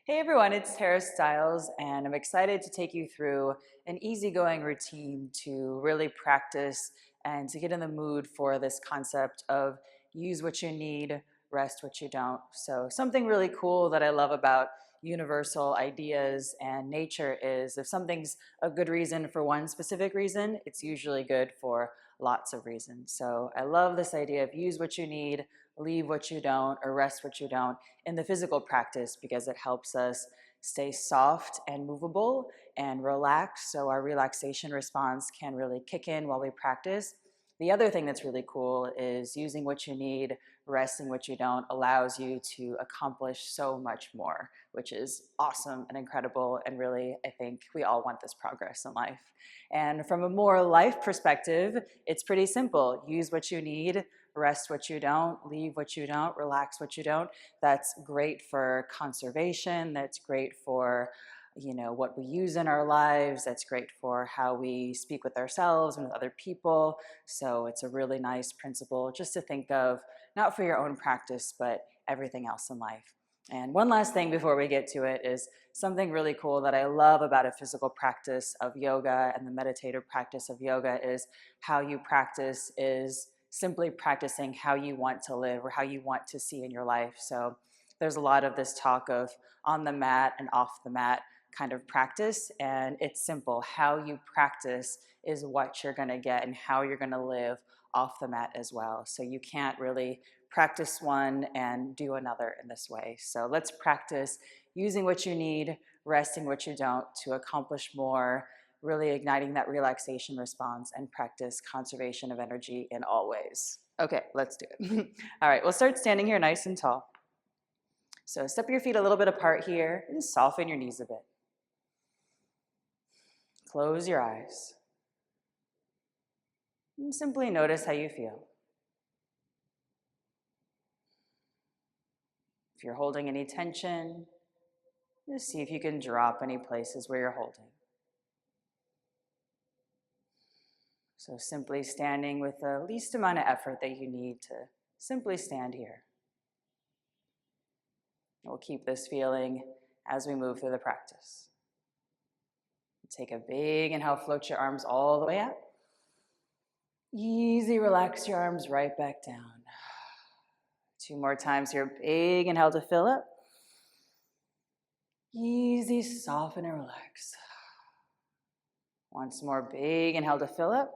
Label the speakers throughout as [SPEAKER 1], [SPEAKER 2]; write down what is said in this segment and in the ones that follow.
[SPEAKER 1] Hey everyone, it's Stiles, and I'm excited to take you through an easygoing routine to really practice and to get in the mood for this concept of use what you need, rest what you don't. So, something really cool that I love about universal ideas and nature is if something's a good reason for one specific reason, it's usually good for lots of reasons. So, I love this idea of use what you need, leave what you don't, or rest what you don't in the physical practice because it helps us stay soft and movable and relaxed so our relaxation response can really kick in while we practice. The other thing that's really cool is using what you need, resting what you don't allows you to accomplish so much more, which is awesome and incredible. And really, I think we all want this progress in life. And from a more life perspective, it's pretty simple. Use what you need, rest what you don't, leave what you don't, relax what you don't. That's great for conservation. That's great for what we use in our lives. That's great for how we speak with ourselves and with other people. So it's a really nice principle just to think of, not for your own practice, but everything else in life. And one last thing before we get to it is something really cool that I love about a physical practice of yoga and the meditative practice of yoga is how you practice is simply practicing how you want to live or how you want to see in your life. So there's a lot of this talk of on the mat and off the mat kind of practice, and it's simple. How you practice is what you're going to get and how you're going to live off the mat as well. So you can't really practice one and do another in this way. So let's practice using what you need, resting what you don't to accomplish more, really igniting that relaxation response and practice conservation of energy in all ways. Okay, let's do it. All right, we'll start standing here nice and tall. So step your feet a little bit apart here and soften your knees a bit. Close your eyes. And simply notice how you feel. If you're holding any tension, just see if you can drop any places where you're holding. So simply standing with the least amount of effort that you need to simply stand here. We'll keep this feeling as we move through the practice. Take a big inhale, float your arms all the way up. Easy, relax your arms right back down. 2 more times here. Big inhale to fill up. Easy, soften and relax. Once more, big inhale to fill up.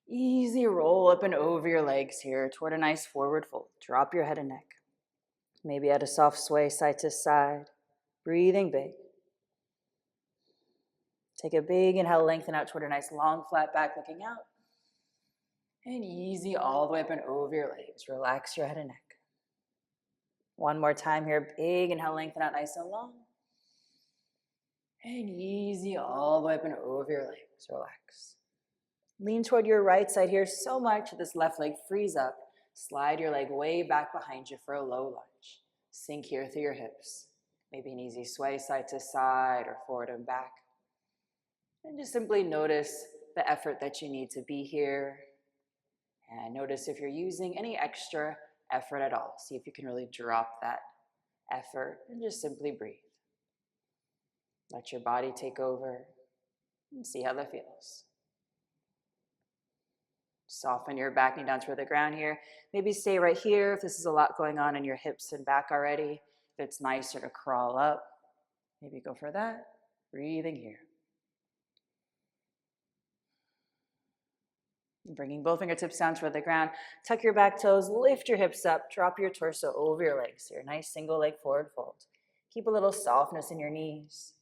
[SPEAKER 1] Easy, roll up and over your legs here toward a nice forward fold. Drop your head and neck. Maybe add a soft sway side to side. Breathing big. Take a big inhale, lengthen out toward a nice long flat back looking out. And easy all the way up and over your legs. Relax your head and neck. One more time here. Big inhale, lengthen out nice and long. And easy all the way up and over your legs. Relax. Lean toward your right side here so much that this left leg frees up. Slide your leg way back behind you for a low lunge. Sink here through your hips. Maybe an easy sway side to side or forward and back. And just simply notice the effort that you need to be here. And notice if you're using any extra effort at all. See if you can really drop that effort and just simply breathe. Let your body take over and see how that feels. Soften your back knee down toward the ground here. Maybe stay right here if this is a lot going on in your hips and back already. If it's nicer to crawl up, maybe go for that. Breathing here. Bringing both fingertips down toward the ground. Tuck your back toes, lift your hips up, drop your torso over your legs here. Nice single leg forward fold. Keep a little softness in your knees.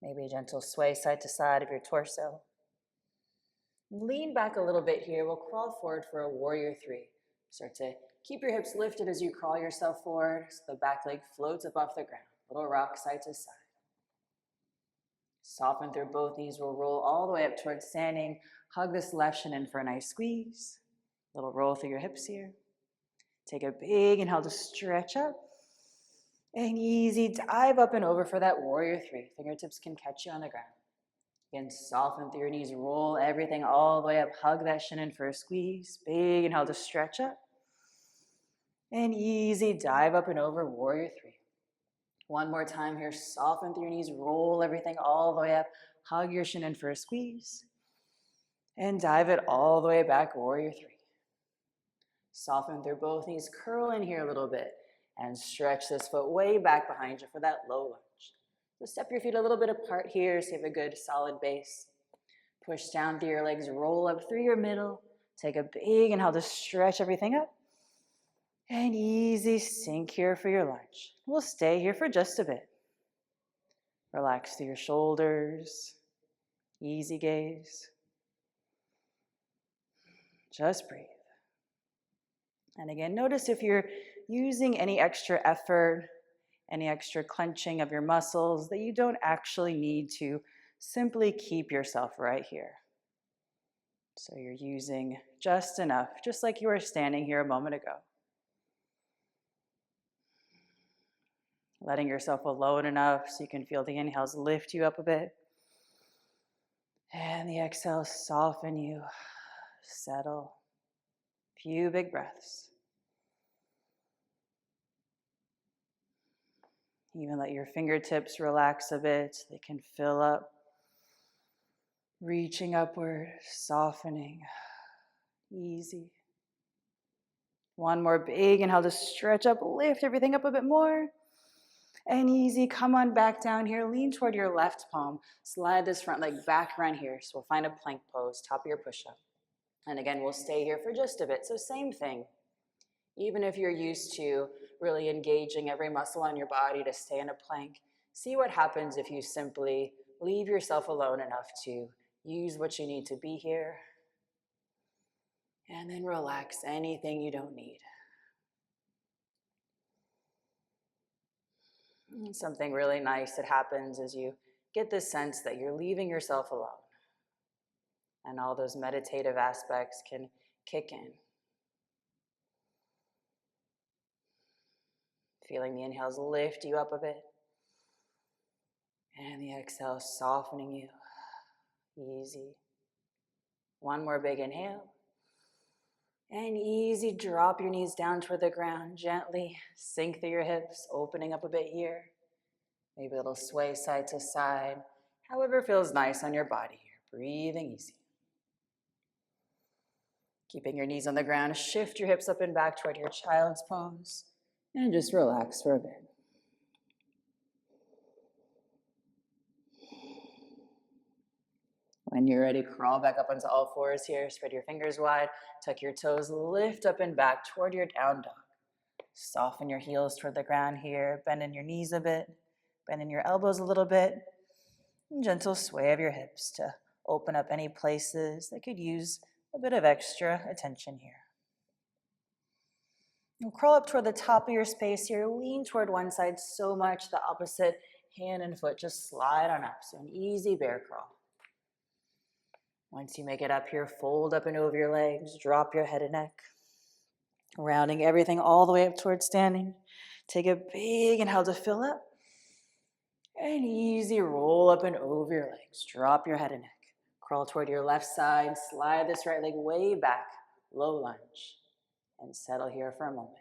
[SPEAKER 1] Maybe a gentle sway side to side of your torso. Lean back a little bit here. We'll crawl forward for a warrior 3. Start to keep your hips lifted as you crawl yourself forward so the back leg floats up off the ground. Little rock side to side. Soften through both knees. We'll roll all the way up towards standing. Hug this left shin in for a nice squeeze. Little roll through your hips here. Take a big inhale to stretch up. And easy dive up and over for that warrior 3. Fingertips can catch you on the ground. Again, soften through your knees. Roll everything all the way up. Hug that shin in for a squeeze. Big inhale to stretch up. And easy dive up and over warrior 3. One more time here, soften through your knees, roll everything all the way up, hug your shin in for a squeeze, and dive it all the way back, warrior three. Soften through both knees, curl in here a little bit, and stretch this foot way back behind you for that low lunge. So step your feet a little bit apart here so you have a good solid base. Push down through your legs, roll up through your middle. Take a big inhale to stretch everything up. And easy sink here for your lunge. We'll stay here for just a bit. Relax through your shoulders. Easy gaze. Just breathe. And again, notice if you're using any extra effort, any extra clenching of your muscles, that you don't actually need to. Simply keep yourself right here. So you're using just enough, just like you were standing here a moment ago. Letting yourself alone enough so you can feel the inhales lift you up a bit. And the exhales soften you, settle. Few big breaths. Even let your fingertips relax a bit. They can fill up. Reaching upward, softening. Easy. One more big inhale to stretch up, lift everything up a bit more. And easy, come on back down here. Lean toward your left palm. Slide this front leg back around here. So we'll find a plank pose, top of your push-up. And again, we'll stay here for just a bit. So same thing. Even if you're used to really engaging every muscle on your body to stay in a plank, see what happens if you simply leave yourself alone enough to use what you need to be here. And then relax anything you don't need. And something really nice that happens is you get this sense that you're leaving yourself alone. And all those meditative aspects can kick in. Feeling the inhales lift you up a bit. And the exhale softening you. Easy. One more big inhale. And easy, drop your knees down toward the ground. Gently sink through your hips, opening up a bit here. Maybe a little sway side to side. However feels nice on your body here. Breathing easy. Keeping your knees on the ground, shift your hips up and back toward your child's pose. And just relax for a bit. When you're ready, crawl back up onto all fours here. Spread your fingers wide. Tuck your toes, lift up and back toward your down dog. Soften your heels toward the ground here. Bend in your knees a bit. Bend in your elbows a little bit. And gentle sway of your hips to open up any places that could use a bit of extra attention here. And crawl up toward the top of your space here. Lean toward one side so much the opposite hand and foot just slide on up. So an easy bear crawl. Once you make it up here, fold up and over your legs, drop your head and neck. Rounding everything all the way up towards standing. Take a big inhale to fill up. And easy roll up and over your legs. Drop your head and neck. Crawl toward your left side. Slide this right leg way back. Low lunge. And settle here for a moment.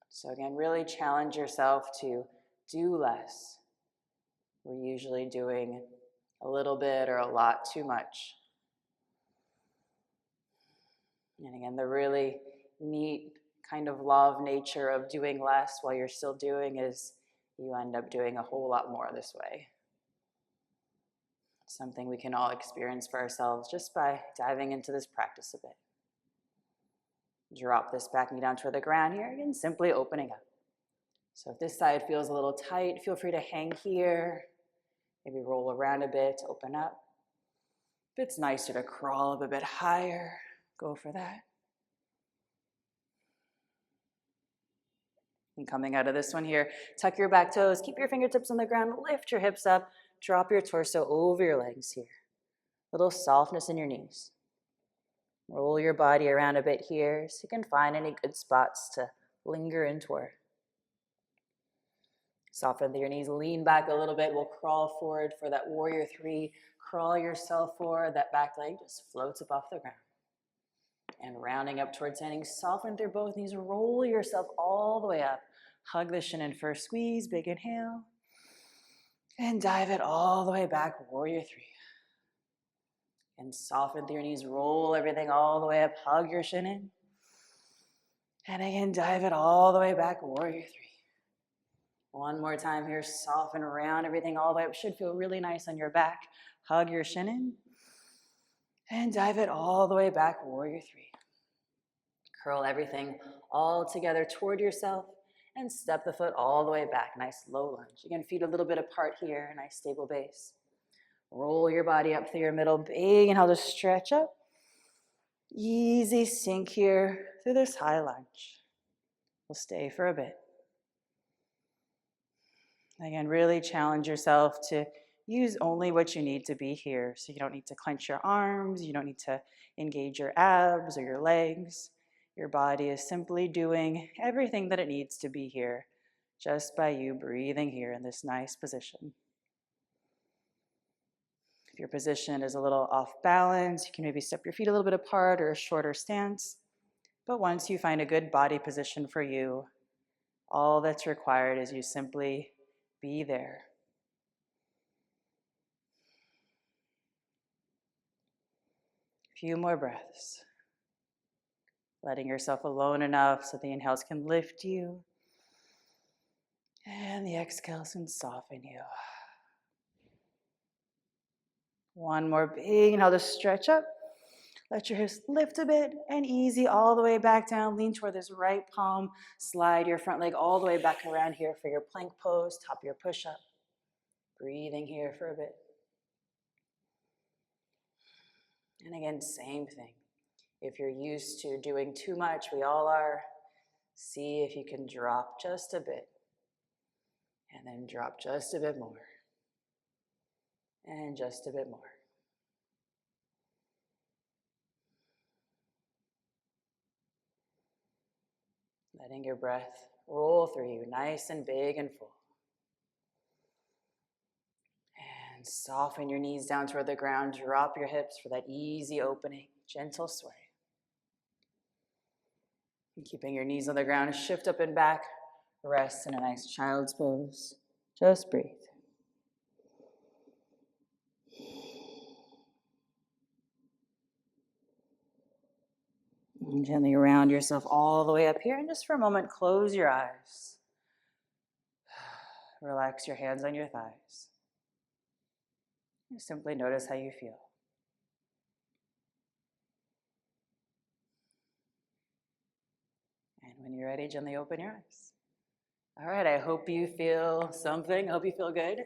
[SPEAKER 1] So again, really challenge yourself to do less. We're usually doing a little bit or a lot too much. And again, the really neat kind of law of nature of doing less while you're still doing is you end up doing a whole lot more this way. Something we can all experience for ourselves just by diving into this practice a bit. Drop this back knee down toward the ground here and simply opening up. So if this side feels a little tight, feel free to hang here. Maybe roll around a bit, open up. If it's nicer to crawl up a bit higher, go for that. And coming out of this one here, tuck your back toes, keep your fingertips on the ground, lift your hips up, drop your torso over your legs here. Little softness in your knees. Roll your body around a bit here so you can find any good spots to linger in toward. Soften through your knees, lean back a little bit. We'll crawl forward for that warrior three. Crawl yourself forward. That back leg just floats up off the ground. And rounding up towards standing, soften through both knees, roll yourself all the way up. Hug the shin in first, squeeze, big inhale. And dive it all the way back, warrior three. And soften through your knees, roll everything all the way up, hug your shin in. And again, dive it all the way back, warrior three. One more time here, soften around everything all the way up. Should feel really nice on your back. Hug your shin in. And dive it all the way back, warrior three. Curl everything all together toward yourself and step the foot all the way back. Nice low lunge. Again, feet a little bit apart here, nice stable base. Roll your body up through your middle. Big inhale to stretch up. Easy sink here through this high lunge. We'll stay for a bit. Again, really challenge yourself to use only what you need to be here. So you don't need to clench your arms. You don't need to engage your abs or your legs. Your body is simply doing everything that it needs to be here just by you breathing here in this nice position. If your position is a little off balance, you can maybe step your feet a little bit apart or a shorter stance. But once you find a good body position for you, all that's required is you simply be there. A few more breaths. Letting yourself alone enough so the inhales can lift you. And the exhales can soften you. One more big inhale to stretch up. Let your hips lift a bit and easy all the way back down. Lean toward this right palm. Slide your front leg all the way back around here for your plank pose, top of your push-up. Breathing here for a bit. And again, same thing. If you're used to doing too much, we all are, see if you can drop just a bit. And then drop just a bit more. And just a bit more. Letting your breath roll through you, nice and big and full. And soften your knees down toward the ground. Drop your hips for that easy opening, gentle sway. And keeping your knees on the ground, shift up and back. Rest in a nice child's pose. Just breathe. And gently round yourself all the way up here. And just for a moment, close your eyes. Relax your hands on your thighs. And simply notice how you feel. And when you're ready, gently open your eyes. All right, I hope you feel something. I hope you feel good.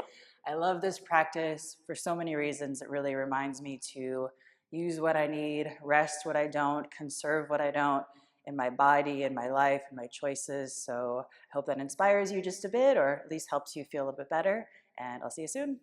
[SPEAKER 1] I love this practice for so many reasons. It really reminds me to use what I need, rest what I don't, conserve what I don't in my body, in my life, in my choices. So I hope that inspires you just a bit, or at least helps you feel a bit better. And I'll see you soon.